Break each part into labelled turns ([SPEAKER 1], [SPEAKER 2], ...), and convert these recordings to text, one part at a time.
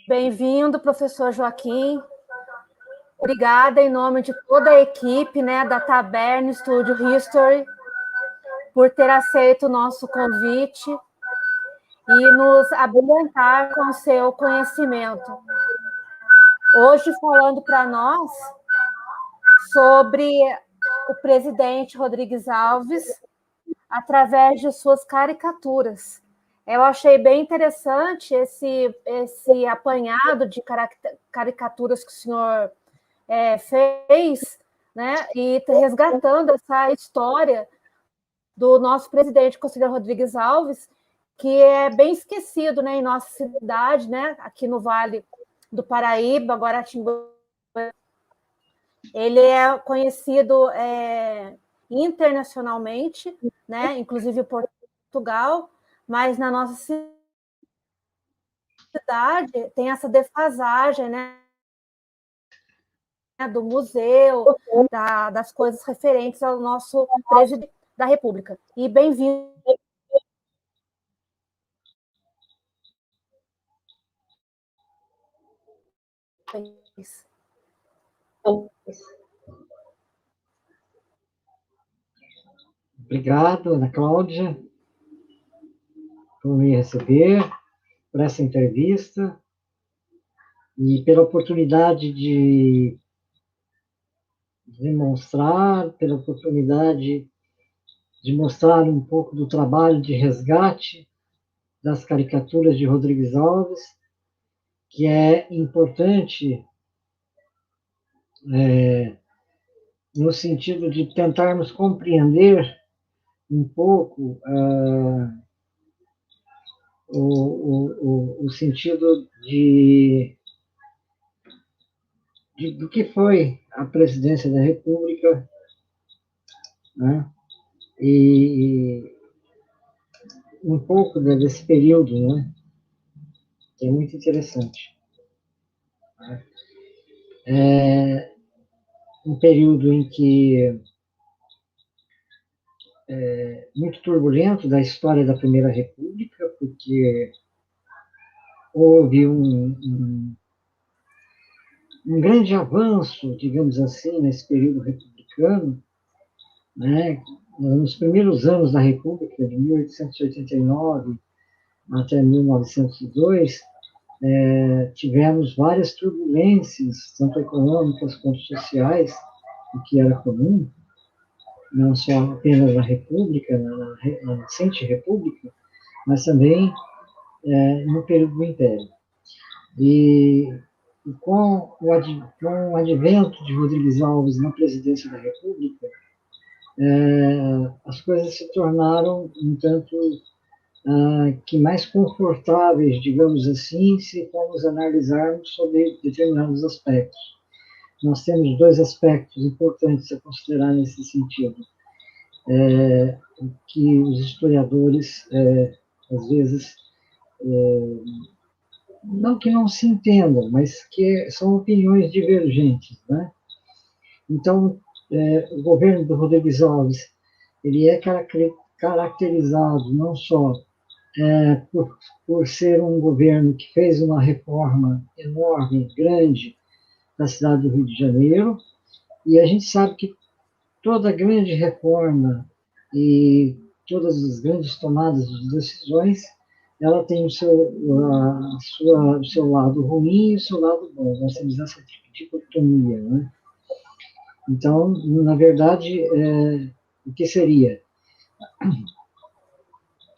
[SPEAKER 1] Bem-vindo, professor Joaquim. Obrigada em nome de toda a equipe, né, da Taberna Studio History, por ter aceito o nosso convite e nos abrilhantar com seu conhecimento. Hoje, falando para nós sobre o presidente Rodrigues Alves, através de suas caricaturas. Eu achei bem interessante esse apanhado de caricaturas que o senhor fez, né? E resgatando essa história do nosso presidente, conselheiro Rodrigues Alves, que é bem esquecido, né, em nossa cidade, né, aqui no Vale do Paraíba, Guaratinguetá. Ele é conhecido internacionalmente, né, inclusive Portugal, mas na nossa cidade tem essa defasagem, né, do museu, das coisas referentes ao nosso presidente da República. E bem-vindo.
[SPEAKER 2] Obrigado, Ana Cláudia, por me receber, por essa entrevista e pela oportunidade de demonstrar, pela oportunidade de mostrar um pouco do trabalho de resgate das caricaturas de Rodrigues Alves, que é importante no sentido de tentarmos compreender um pouco o sentido do que foi a presidência da República, né? E um pouco desse período, né? Que é muito interessante. É um período em que muito turbulento da história da Primeira República, porque houve um grande avanço, digamos assim, nesse período republicano, né? Nos primeiros anos da República, de 1889 até 1902, tivemos várias turbulências, tanto econômicas quanto sociais, o que era comum, não só apenas na República, na recente República, mas também no período do Império. E com o advento de Rodrigues Alves na presidência da República, as coisas se tornaram um tanto que mais confortáveis, digamos assim, se formos analisarmos sobre determinados aspectos. Nós temos dois aspectos importantes a considerar nesse sentido, que os historiadores, às vezes, não que não se entendam, mas que são opiniões divergentes, né? Então, o governo do Rodrigues Alves, ele é caracterizado não só por ser um governo que fez uma reforma enorme, grande, da cidade do Rio de Janeiro, e a gente sabe que toda grande reforma e todas as grandes tomadas de decisões, ela tem o seu lado ruim e o seu lado bom. Nós temos essa dicotomia, né? Então, na verdade, o que seria?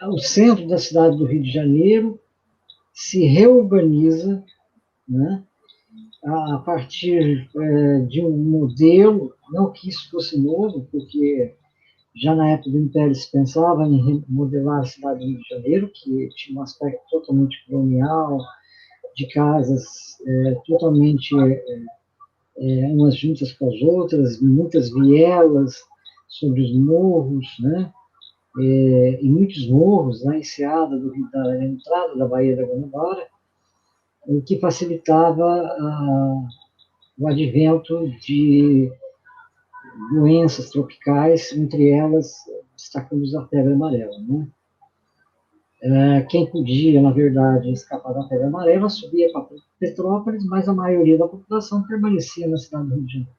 [SPEAKER 2] O centro da cidade do Rio de Janeiro se reurbaniza, né, a partir de um modelo, não que isso fosse novo, porque já na época do Império se pensava em remodelar a cidade do Rio de Janeiro, que tinha um aspecto totalmente colonial, de casas totalmente umas juntas com as outras, muitas vielas sobre os morros, né? E muitos morros na enseada da entrada da Baía da Guanabara, o que facilitava o advento de doenças tropicais, entre elas destacamos a febre amarela, né? Quem podia, na verdade, escapar da febre amarela subia para Petrópolis, mas a maioria da população permanecia na cidade do Rio de Janeiro.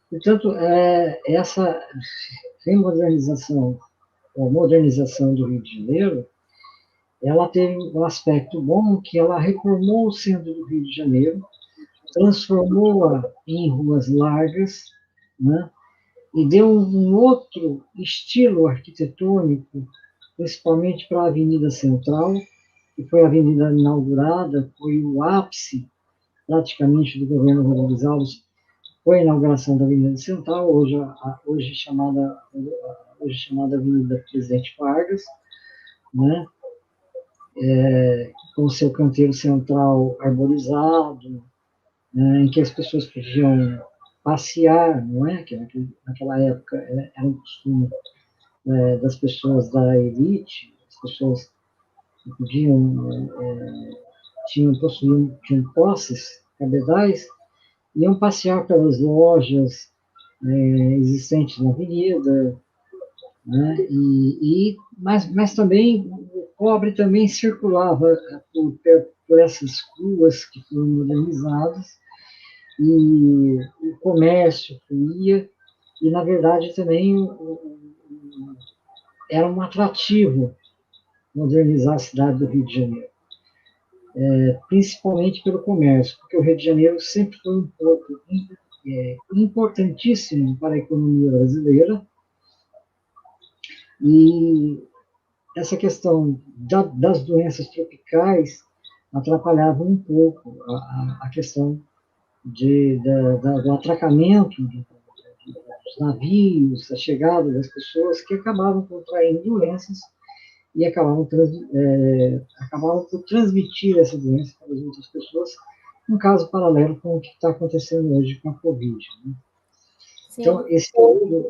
[SPEAKER 2] Portanto, essa remodernização, ou modernização do Rio de Janeiro, ela teve um aspecto bom que ela reformou o centro do Rio de Janeiro, transformou-a em ruas largas, né, e deu um outro estilo arquitetônico, principalmente para a Avenida Central, que foi a avenida inaugurada, foi o ápice, praticamente, do governo Rodrigues Alves, foi a inauguração da Avenida Central, hoje chamada Avenida Presidente Vargas, né, com o seu canteiro central arborizado, né, em que as pessoas podiam passear, não é? Que naquela época era um costume das pessoas da elite, as pessoas que podiam, tinham posses cabedais, iam passear pelas lojas existentes na avenida, né? Mas também o cobre também circulava por essas ruas que foram modernizadas, e o comércio fluía, e, na verdade, também era um atrativo modernizar a cidade do Rio de Janeiro, principalmente pelo comércio, porque o Rio de Janeiro sempre foi um pouco importantíssimo para a economia brasileira, e essa questão das doenças tropicais atrapalhava um pouco a questão do atracamento dos navios, a chegada das pessoas, que acabavam contraindo doenças e acabavam por transmitir essa doença para as outras pessoas, um caso paralelo com o que está acontecendo hoje com a Covid. Né? Então, esse período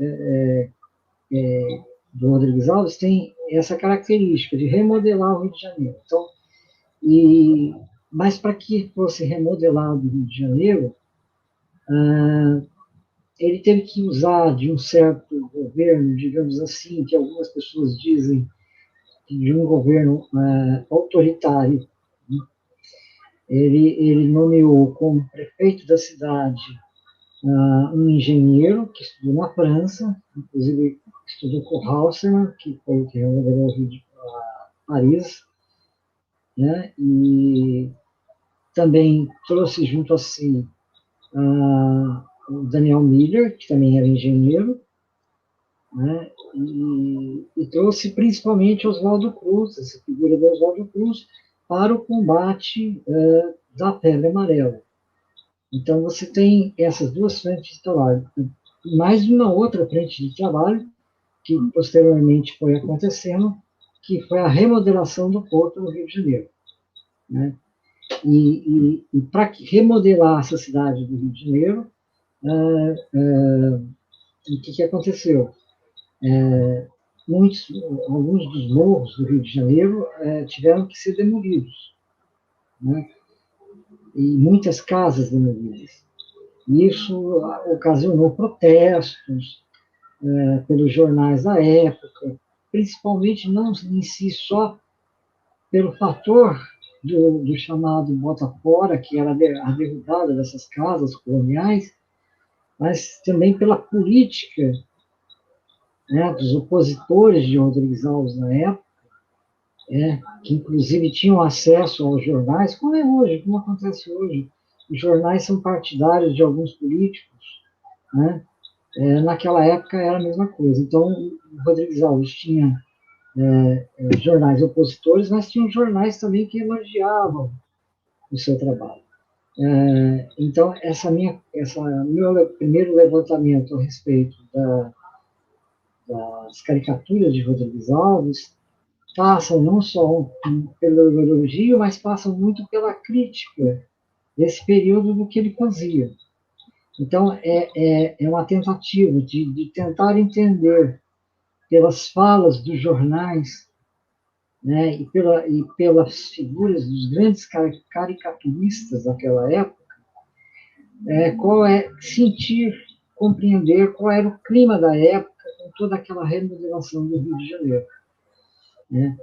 [SPEAKER 2] do Rodrigues Alves tem essa característica de remodelar o Rio de Janeiro. Então, mas para que fosse remodelado o Rio de Janeiro, ele teve que usar de um certo governo, digamos assim, que algumas pessoas dizem de um governo autoritário. Né? Ele nomeou como prefeito da cidade um engenheiro que estudou na França, inclusive estudou com Haussmann, que foi o que remodelou o Rio de Paris, né? E também trouxe junto a si o Daniel Miller, que também era engenheiro, né? E trouxe principalmente Oswaldo Cruz, essa figura do Oswaldo Cruz, para o combate da febre amarela. Então, você tem essas duas frentes de trabalho, mais uma outra frente de trabalho, que posteriormente foi acontecendo, que foi a remodelação do porto no Rio de Janeiro. Né? E para remodelar essa cidade do Rio de Janeiro, o que aconteceu? Alguns dos morros do Rio de Janeiro tiveram que ser demolidos, né? E muitas casas demolidas. E isso ocasionou protestos pelos jornais da época, principalmente não em si só pelo fator do chamado bota fora, que era a derrubada dessas casas coloniais, mas também pela política, né, dos opositores de Rodrigues Alves na época, que inclusive tinham acesso aos jornais, como é hoje, como acontece hoje. Os jornais são partidários de alguns políticos, né? Naquela época era a mesma coisa. Então, o Rodrigues Alves tinha jornais opositores, mas tinha jornais também que elogiavam o seu trabalho. Então, meu primeiro levantamento a respeito das caricaturas de Rodrigues Alves passam não só pelo elogio, mas passam muito pela crítica desse período do que ele fazia. Então, é uma tentativa de tentar entender pelas falas dos jornais, né, e pelas figuras dos grandes caricaturistas daquela época, sentir, compreender qual era o clima da época com toda aquela remodelação do Rio de Janeiro. Né?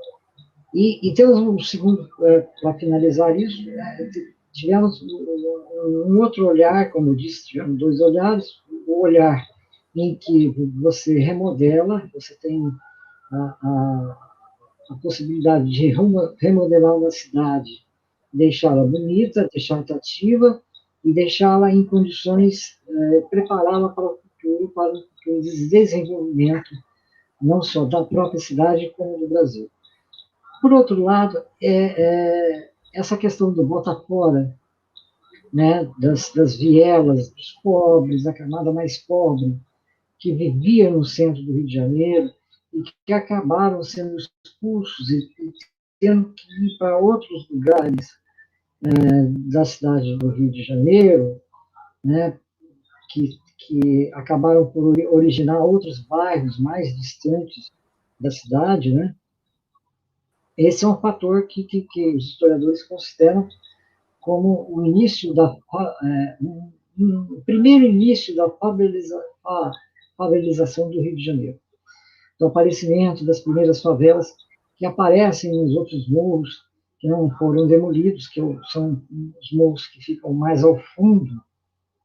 [SPEAKER 2] E temos um segundo, para finalizar isso, tivemos um outro olhar, como eu disse, tivemos dois olhares, o olhar em que você remodela, você tem a possibilidade de remodelar uma cidade, deixá-la bonita, deixá-la atrativa e deixá-la em condições, prepará-la para o futuro, para o futuro de desenvolvimento, não só da própria cidade, como do Brasil. Por outro lado, essa questão do bota fora, né, das vielas, dos pobres, da camada mais pobre, que vivia no centro do Rio de Janeiro e que acabaram sendo expulsos e tendo que ir para outros lugares da cidade do Rio de Janeiro, né, que acabaram por originar outros bairros mais distantes da cidade, né? Esse é um fator que os historiadores consideram como o início o primeiro início da favelização do Rio de Janeiro, do aparecimento das primeiras favelas que aparecem nos outros morros que não foram demolidos, que são os morros que ficam mais ao fundo,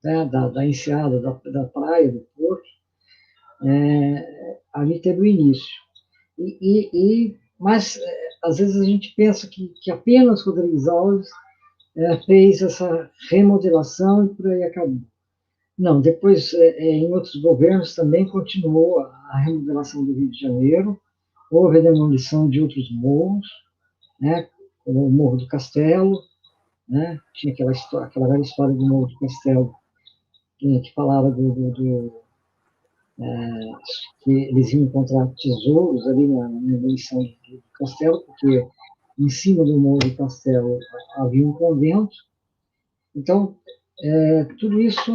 [SPEAKER 2] né, da enseada, da praia, do porto. Ali teve o início. Mas, às vezes, a gente pensa que apenas Rodrigues Alves fez essa remodelação e por aí acabou. Não, depois, em outros governos, também continuou a remodelação do Rio de Janeiro, houve a demolição de outros morros, né, como o Morro do Castelo, né, tinha aquela velha história do Morro do Castelo, que falava que eles iam encontrar tesouros ali na demolição do castelo, porque em cima do Morro do Castelo havia um convento. Então, tudo isso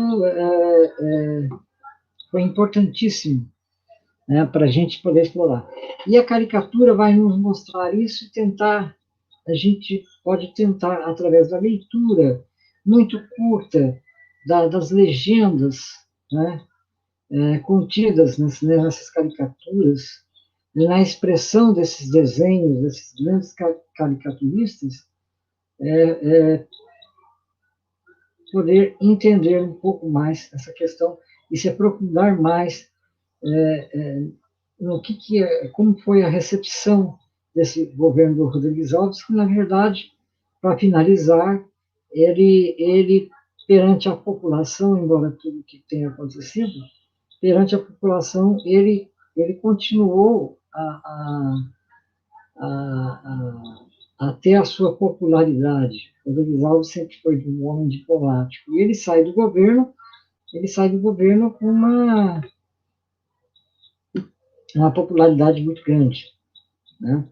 [SPEAKER 2] foi importantíssimo, né, para a gente poder explorar. E a caricatura vai nos mostrar isso e a gente pode tentar, através da leitura muito curta das legendas, né, contidas nessas caricaturas, e na expressão desses desenhos, desses grandes caricaturistas, poder entender um pouco mais essa questão e se aprofundar mais no como foi a recepção desse governo do Rodrigues Alves, que, na verdade, para finalizar, ele, perante a população, embora tudo que tenha acontecido, perante a população, ele continuou a ter a sua popularidade. Rodrigues Alves sempre foi um homem diplomático. E ele sai do governo com uma popularidade muito grande, né?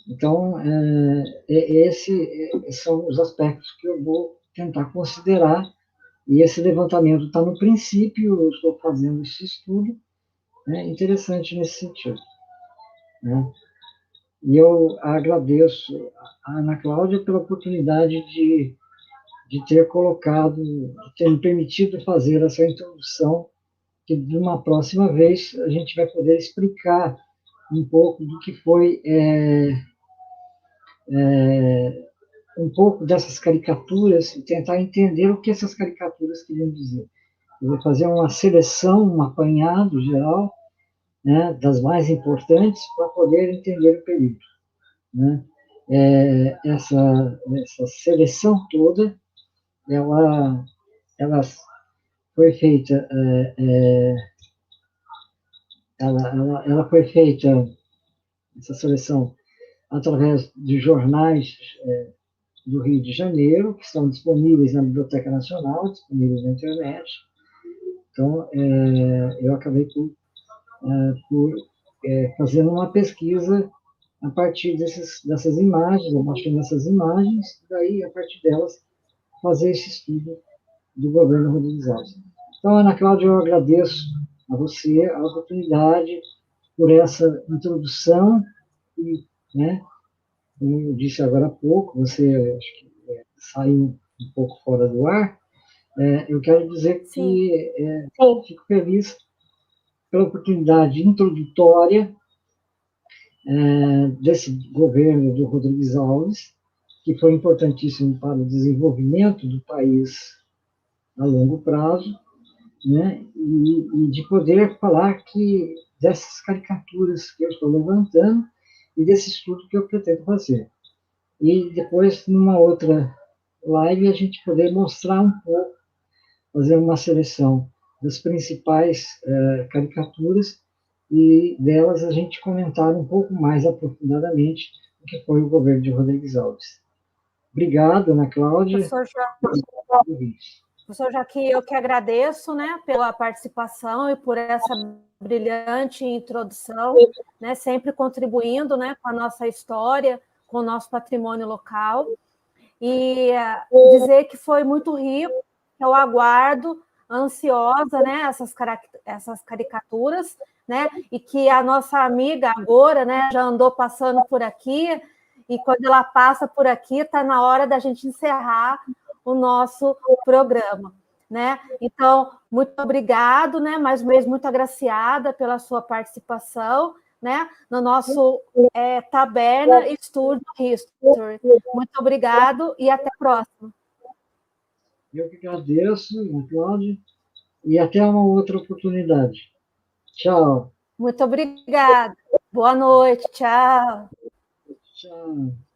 [SPEAKER 2] Então, esses são os aspectos que eu vou tentar considerar, e esse levantamento está no princípio, eu estou fazendo esse estudo, né, interessante nesse sentido, né? E eu agradeço a Ana Cláudia pela oportunidade de ter colocado, de ter me permitido fazer essa introdução, que de uma próxima vez a gente vai poder explicar um pouco do que foi um pouco dessas caricaturas e tentar entender o que essas caricaturas queriam dizer. Eu vou fazer uma seleção, um apanhado geral, né, das mais importantes para poder entender o período, né? Essa seleção toda, ela foi feita, ela foi feita, essa seleção, através de jornais do Rio de Janeiro, que estão disponíveis na Biblioteca Nacional, disponíveis na internet. Então, eu acabei por fazendo uma pesquisa a partir dessas imagens, abaixando essas imagens, daí, a partir delas, fazer esse estudo do governo Rodrigues Alves. Então, Ana Cláudia, eu agradeço a você a oportunidade por essa introdução e, né, como eu disse agora há pouco, você acho que saiu um pouco fora do ar, eu quero dizer que fico feliz pela oportunidade introdutória desse governo do Rodrigues Alves, que foi importantíssimo para o desenvolvimento do país a longo prazo, né? E de poder falar que dessas caricaturas que eu estou levantando e desse estudo que eu pretendo fazer. E depois, numa outra live, a gente poder mostrar um pouco, fazer uma seleção das principais caricaturas e delas a gente comentar um pouco mais aprofundadamente o que foi o governo de Rodrigues Alves. Obrigado, Ana Cláudia.
[SPEAKER 1] Professor Joaquim, eu que agradeço, né, pela participação e por essa brilhante introdução, né, sempre contribuindo, né, com a nossa história, com o nosso patrimônio local, e dizer que foi muito rico, que eu aguardo, ansiosa, né, essas caricaturas, né, e que a nossa amiga agora, né, já andou passando por aqui, e quando ela passa por aqui, está na hora da gente encerrar o nosso programa, né? Então, muito obrigado, né? Mais uma vez, muito agraciada pela sua participação, né? No nosso Taberna Studio History. Muito obrigado e até a próxima.
[SPEAKER 2] Eu que agradeço, Cláudia, e até uma outra oportunidade. Tchau.
[SPEAKER 1] Muito obrigada. Boa noite. Tchau.
[SPEAKER 2] Tchau.